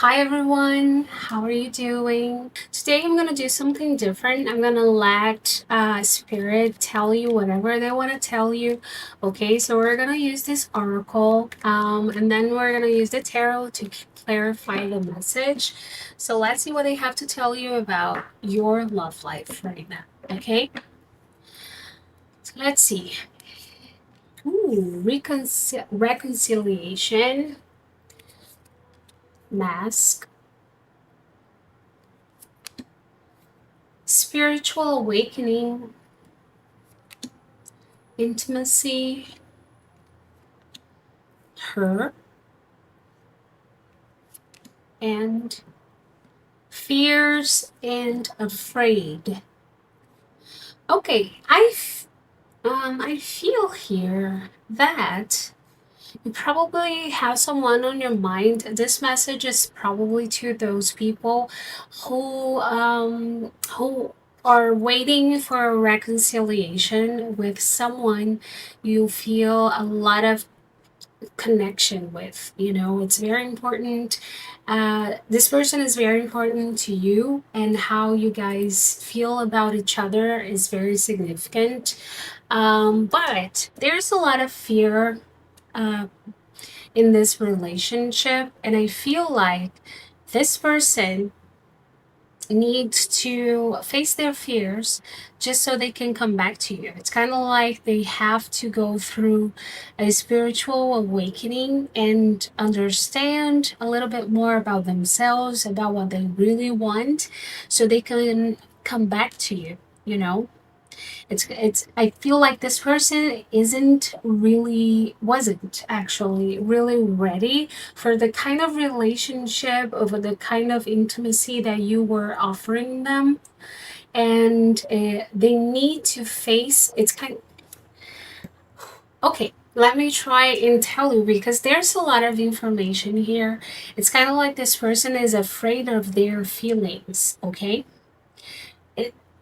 Hi everyone, how are you doing? Today I'm gonna do something different. I'm gonna let Spirit tell you whatever they want to tell you. Okay, so we're gonna use this oracle, and then we're gonna use the tarot to clarify the message. So let's see what they have to tell you about your love life right now. Okay, so let's see. Ooh, reconciliation, mask, spiritual awakening, intimacy, her, and fears and afraid. Okay, I feel here that you probably have someone on your mind. This message is probably to those people who are waiting for a reconciliation with someone you feel a lot of connection with. It's very important. This person is very important to you, and how you guys feel about each other is very significant. But there's a lot of fear uh, in this relationship, and I feel like this person need to face their fears just so they can come back to you. It's kind of like they have to go through a spiritual awakening and understand a little bit more about themselves, about what they really want, so they can come back to you, you know? It's I feel like this person wasn't actually really ready for the kind of relationship, or the kind of intimacy that you were offering them. And they need to face it's kind okay, let me try and tell you, because there's a lot of information here. It's kind of like this person is afraid of their feelings. Okay,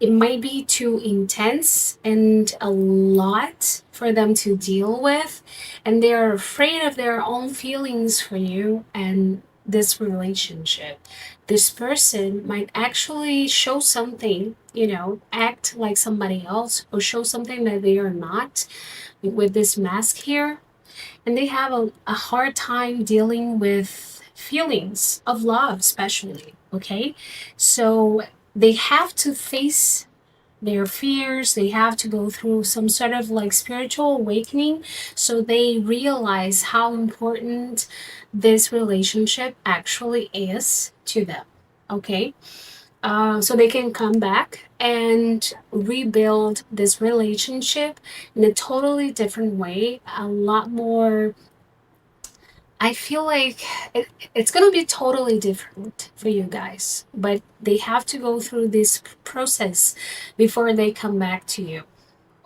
it might be too intense and a lot for them to deal with, and they are afraid of their own feelings for you and this relationship. This person might actually show something, act like somebody else, or show something that they are not with this mask here. And they have a hard time dealing with feelings of love, especially. Okay, so they have to face their fears. They have to go through some sort of like spiritual awakening, so they realize how important this relationship actually is to them. Okay, so they can come back and rebuild this relationship in a totally different way, a lot more. I feel like it's going to be totally different for you guys, but they have to go through this process before they come back to you.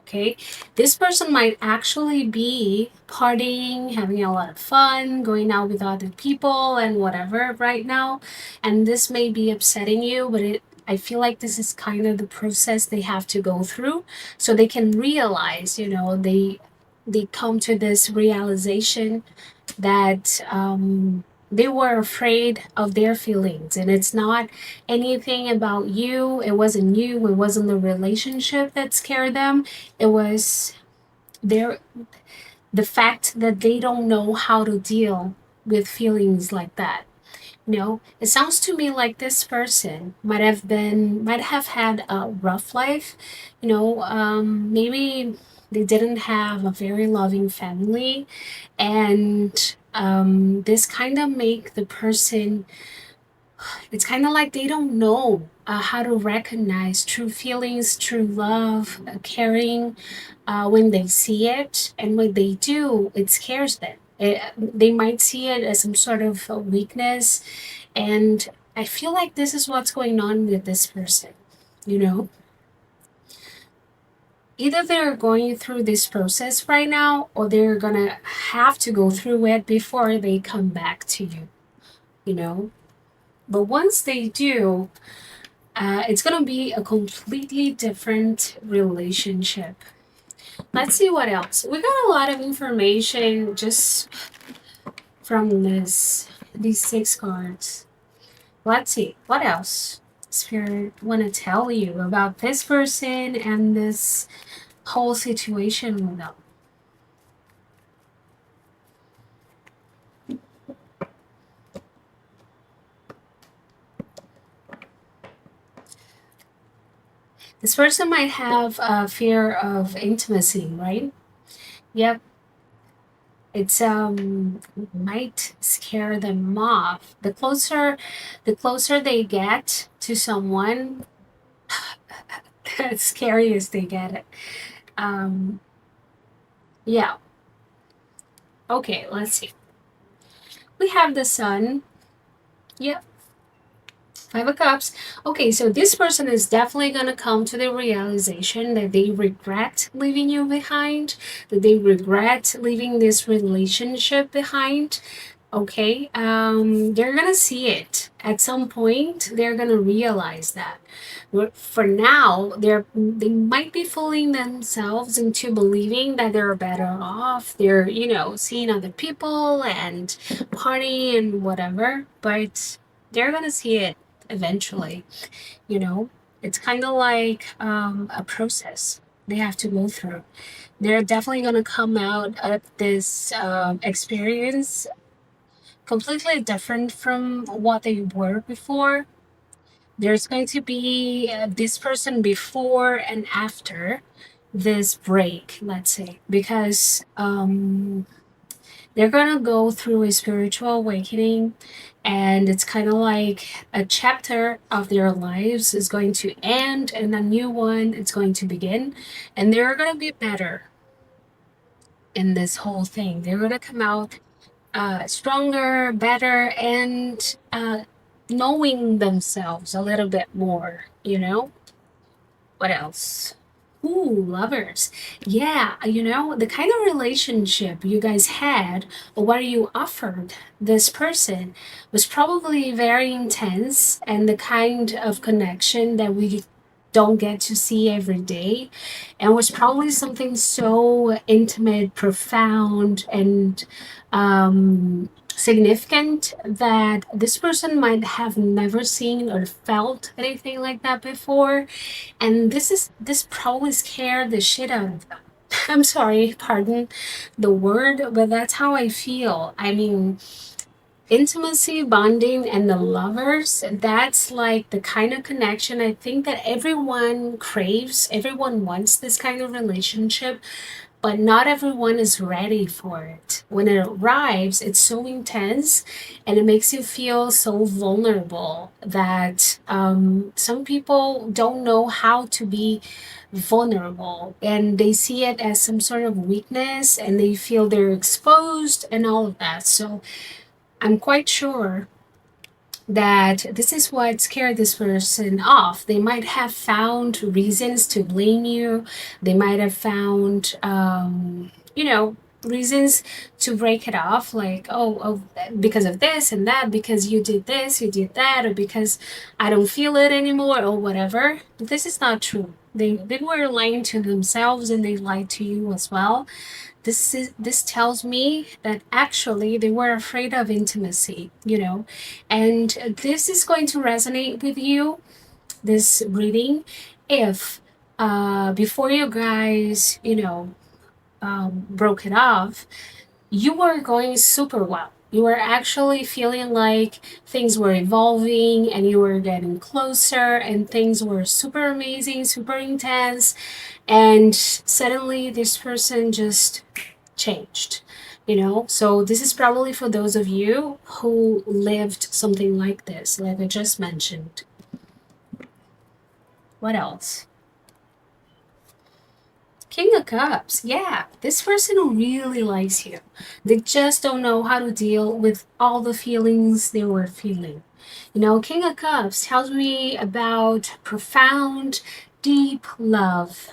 Okay, this person might actually be partying, having a lot of fun, going out with other people and whatever right now, and this may be upsetting you, but I feel like this is kind of the process they have to go through, so they can realize, they come to this realization that they were afraid of their feelings, and it's not anything about you. It wasn't you, it wasn't the relationship that scared them. It was their the fact that they don't know how to deal with feelings like that. It sounds to me like this person might have had a rough life. Maybe they didn't have a very loving family, and this kind of make the person, it's kind of like they don't know how to recognize true feelings, true love, caring, when they see it. And when they do, it scares them. They might see it as some sort of a weakness. And I feel like this is what's going on with this person. You know, Either they're going through this process right now, or they're gonna have to go through it before they come back to you, you know. But once they do, it's gonna be a completely different relationship. Let's see what else. We got a lot of information just from these 6 cards. Let's see, what else Spirit want to tell you about this person and this whole situation with them. This person might have a fear of intimacy, right? Yep. It's might scare them off. The closer they get to someone, the scariest they get it. Um, yeah. Okay, let's see. We have the sun. Yep. Five of Cups. Okay, so this person is definitely going to come to the realization that they regret leaving you behind, that they regret leaving this relationship behind. Okay, they're gonna see it at some point. They're gonna realize that. For now, they might be fooling themselves into believing that they're better off. They're seeing other people and party and whatever, but they're gonna see it eventually. You know, it's kind of like a process they have to go through. They're definitely gonna come out of this experience completely different from what they were before. There's going to be this person before and after this break, let's say, because they're going to go through a spiritual awakening, and it's kind of like a chapter of their lives is going to end and a new one is going to begin, and they're going to be better in this whole thing. They're going to come out stronger, better, and knowing themselves a little bit more, What else? Ooh, lovers. Yeah, the kind of relationship you guys had or what you offered this person was probably very intense and the kind of connection that we don't get to see every day, and was probably something so intimate, profound, and significant that this person might have never seen or felt anything like that before, and this probably scared the shit out of them. I'm sorry, pardon the word, but that's how I feel. I mean, intimacy, bonding, and the lovers, that's like the kind of connection I think that everyone craves. Everyone wants this kind of relationship, but not everyone is ready for it. When it arrives, it's so intense and it makes you feel so vulnerable that some people don't know how to be vulnerable, and they see it as some sort of weakness and they feel they're exposed and all of that. So I'm quite sure that this is what scared this person off. They might have found reasons to blame you. They might have found, reasons to break it off, like, oh, because of this and that, because you did this, you did that, or because I don't feel it anymore, or whatever. But this is not true. They were lying to themselves and they lied to you as well. This tells me that actually they were afraid of intimacy, and this is going to resonate with you, this reading, if before you guys broke it off, you were going super well. You were actually feeling like things were evolving and you were getting closer and things were super amazing, super intense, and suddenly this person just changed. So this is probably for those of you who lived something like this, like I just mentioned. What else? King of Cups. Yeah, this person really likes you. They just don't know how to deal with all the feelings they were feeling. King of Cups tells me about profound, deep love.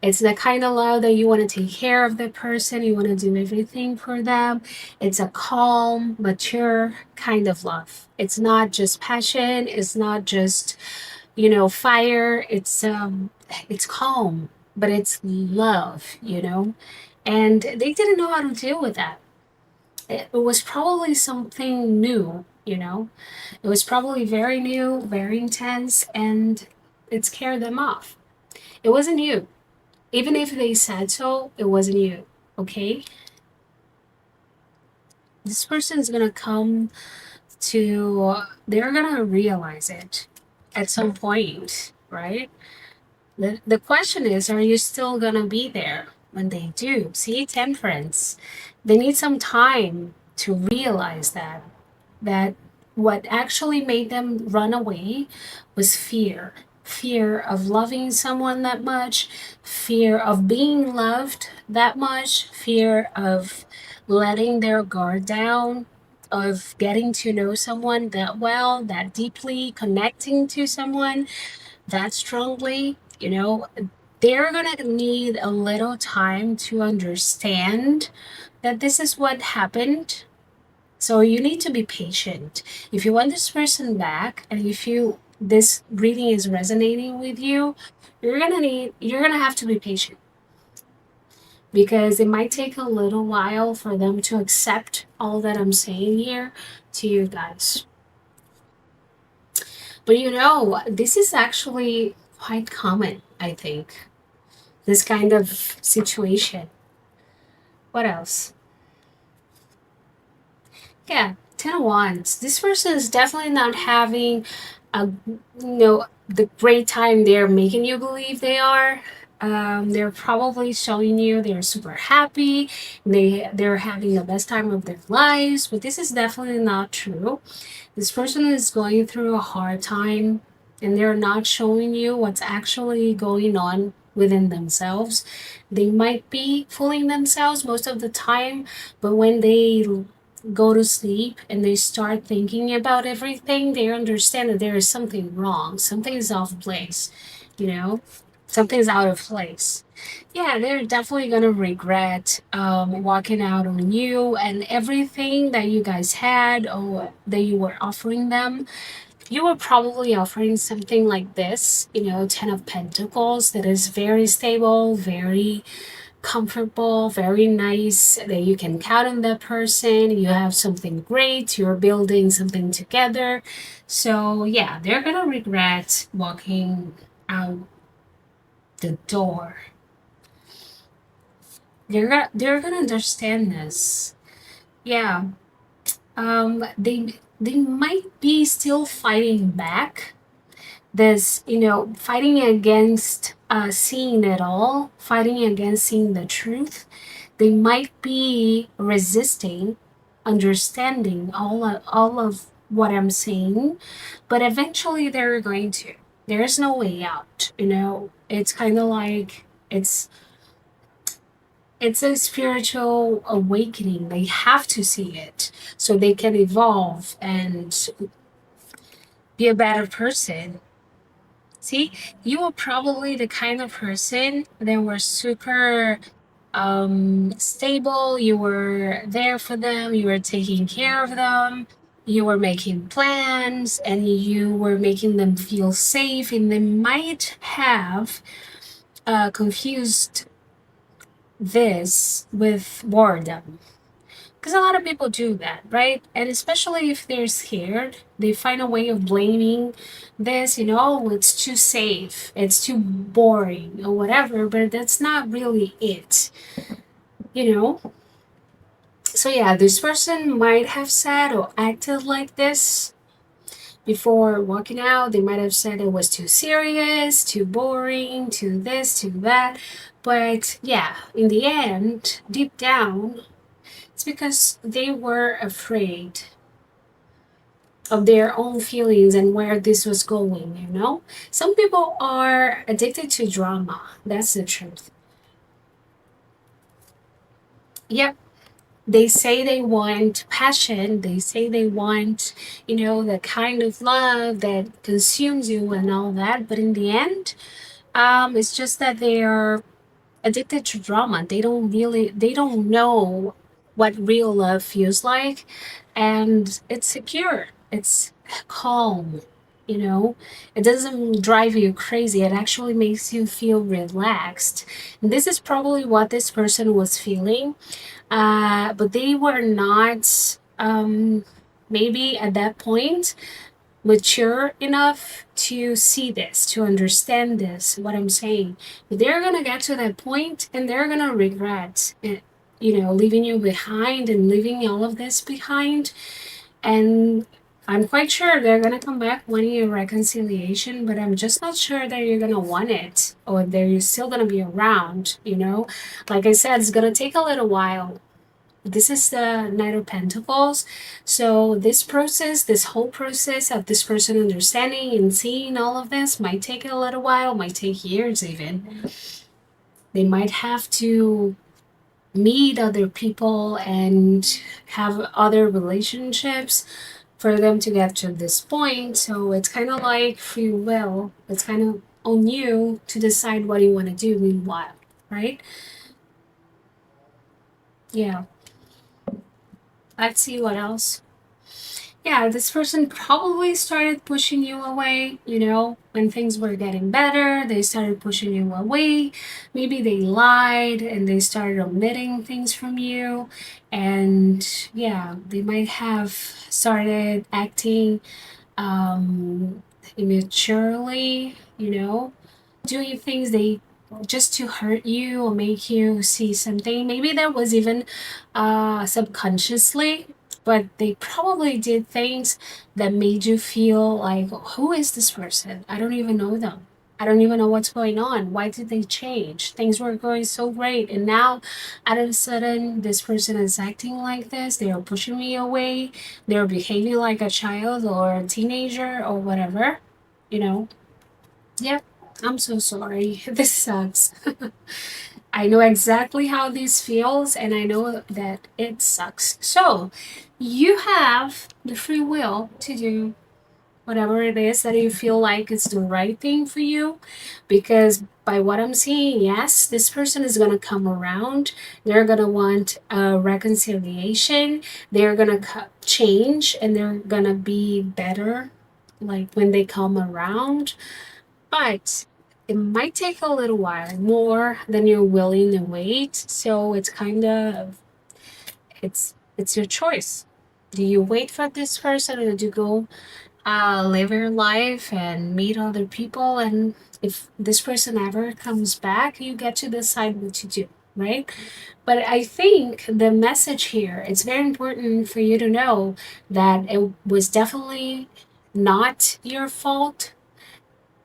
It's the kind of love that you want to take care of the person, you want to do everything for them. It's a calm, mature kind of love. It's not just passion, it's not just fire. It's calm, but it's love. And they didn't know how to deal with that. It was probably something new you know? It was probably very new, very intense, and it scared them off. It wasn't you. Even if they said so, it wasn't you, okay? This person's gonna come to, they're gonna realize it at some point, right? The question is, are you still gonna be there when they do? See, temperance. They need some time to realize that what actually made them run away was fear. Fear of loving someone that much, fear of being loved that much, fear of letting their guard down, of getting to know someone that well, that deeply, connecting to someone that strongly. They're gonna need a little time to understand that this is what happened. So you need to be patient. If you want this person back, and if you this reading is resonating with you, you're gonna have to be patient, because it might take a little while for them to accept all that I'm saying here to you guys. But this is actually quite common, I think. This kind of situation. What else? Yeah, 10 of Wands. This person is definitely not having the great time they're making you believe they are. They're probably showing you they're super happy. They're having the best time of their lives, but this is definitely not true. This person is going through a hard time, and they're not showing you what's actually going on within themselves. They might be fooling themselves most of the time, but when they go to sleep and they start thinking about everything, they understand that there is something wrong. Something is off place, you know? Something's out of place. Yeah, they're definitely gonna regret walking out on you and everything that you guys had or that you were offering them. You were probably offering something like this, 10 of Pentacles, that is very stable, very comfortable, very nice, that you can count on that person. You have something great, you're building something together. So, yeah, they're gonna regret walking out the door. They're gonna understand this. Yeah. They might be still fighting back, this fighting against seeing it all, fighting against seeing the truth. They might be resisting understanding all of what I'm saying, but eventually they're going to. There's no way out. It's kind of like it's a spiritual awakening. They have to see it so they can evolve and be a better person. See, you were probably the kind of person that were super stable. You were there for them, you were taking care of them, you were making plans, and you were making them feel safe. And they might have confused this with boredom. Because a lot of people do that, right? And especially if they're scared, they find a way of blaming this, oh, it's too safe, it's too boring, or whatever, but that's not really it, you know? So, yeah, this person might have said or acted like this before walking out. They might have said it was too serious, too boring, too this, too that. But, yeah, in the end, deep down, it's because they were afraid of their own feelings and where this was going. Some people are addicted to drama. That's the truth. Yep. They say they want passion. They say they want, the kind of love that consumes you and all that. But in the end, it's just that they are addicted to drama. They don't know what real love feels like, and it's secure, it's calm. It doesn't drive you crazy, it actually makes you feel relaxed. And this is probably what this person was feeling, but they were not maybe at that point mature enough to see this, to understand this, what I'm saying. They're gonna get to that point and they're gonna regret it, leaving you behind and leaving all of this behind. And I'm quite sure they're gonna come back wanting a reconciliation, but I'm just not sure that you're gonna want it or that you're still gonna be around. Like I said, it's gonna take a little while. This is the Knight of Pentacles. So this whole process of this person understanding and seeing all of this might take a little while, might take years even. They might have to meet other people and have other relationships for them to get to this point. So it's kind of like free will. It's kind of on you to decide what you want to do meanwhile, right? Yeah. Let's see what else. Yeah, this person probably started pushing you away, when things were getting better, they started pushing you away. Maybe they lied and they started omitting things from you. And yeah, they might have started acting immaturely, doing things they just to hurt you or make you see something. Maybe there was even subconsciously, but they probably did things that made you feel like, who is this person? I don't even know them. I don't even know what's going on. Why did they change? Things were going so great, and now all of a sudden this person is acting like this. They are pushing me away. They're behaving like a child or a teenager or whatever. you know Yep, I'm so sorry. This sucks. I know exactly how this feels, and I know that it sucks. So, you have the free will to do whatever it is that you feel like is the right thing for you. Because by what I'm seeing, yes, this person is going to come around. They're going to want a reconciliation. They're going to change and they're going to be better like when they come around. But it might take a little while more than you're willing to wait. So it's your choice. Do you wait for this person or do you go live your life and meet other people? And if this person ever comes back, you get to decide what to do, right? But I think the message here, it's very important for you to know that it was definitely not your fault.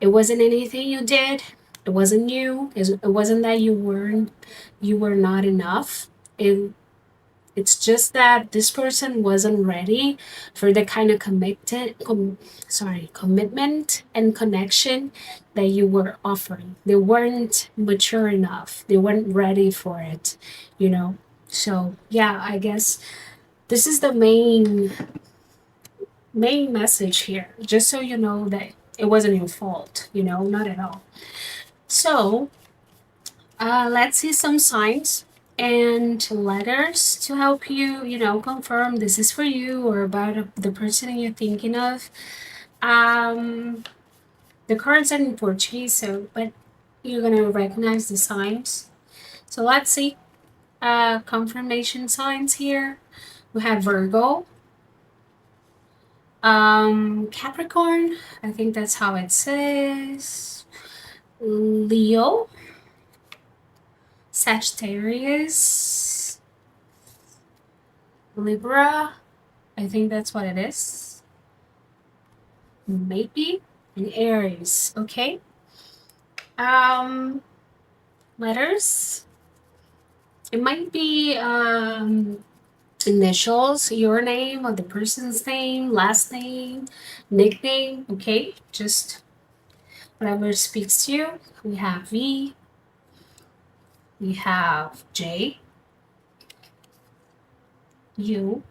It wasn't anything you did. It wasn't you. It wasn't that you were not enough. It's just that this person wasn't ready for the kind of commitment and connection that you were offering. They weren't mature enough. They weren't ready for it, you know. So yeah, I guess this is the main message here. Just so you know that it wasn't your fault, not at all. So let's see some signs and letters to help you, confirm this is for you or about the person you're thinking of. Um, the cards are in Portuguese, but you're gonna recognize the signs. So let's see. Confirmation signs here. We have Virgo, Capricorn. I think that's how it says. Leo, Sagittarius, Libra, I think that's what it is. Maybe. And Aries, okay? Letters. It might be initials, your name or the person's name, last name, nickname, okay? Just whatever speaks to you. We have V, we have J, U,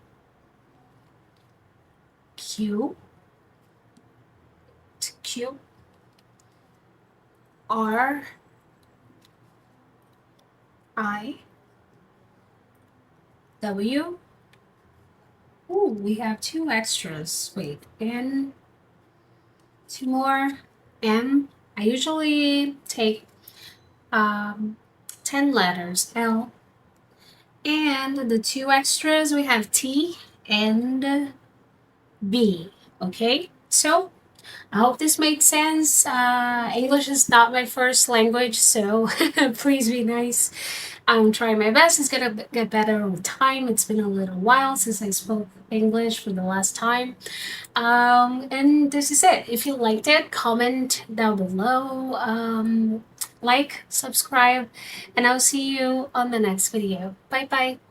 Q, Q, R, I, W. Ooh, we have two extras. Wait, N, two more, M. I usually take 10 letters, L. And the two extras, we have T and be. Okay? So, I hope this makes sense. English is not my first language, so please be nice. I'm trying my best. It's gonna get better over time. It's been a little while since I spoke English for the last time. And this is it. If you liked it, comment down below. Like, subscribe, and I'll see you on the next video. Bye bye.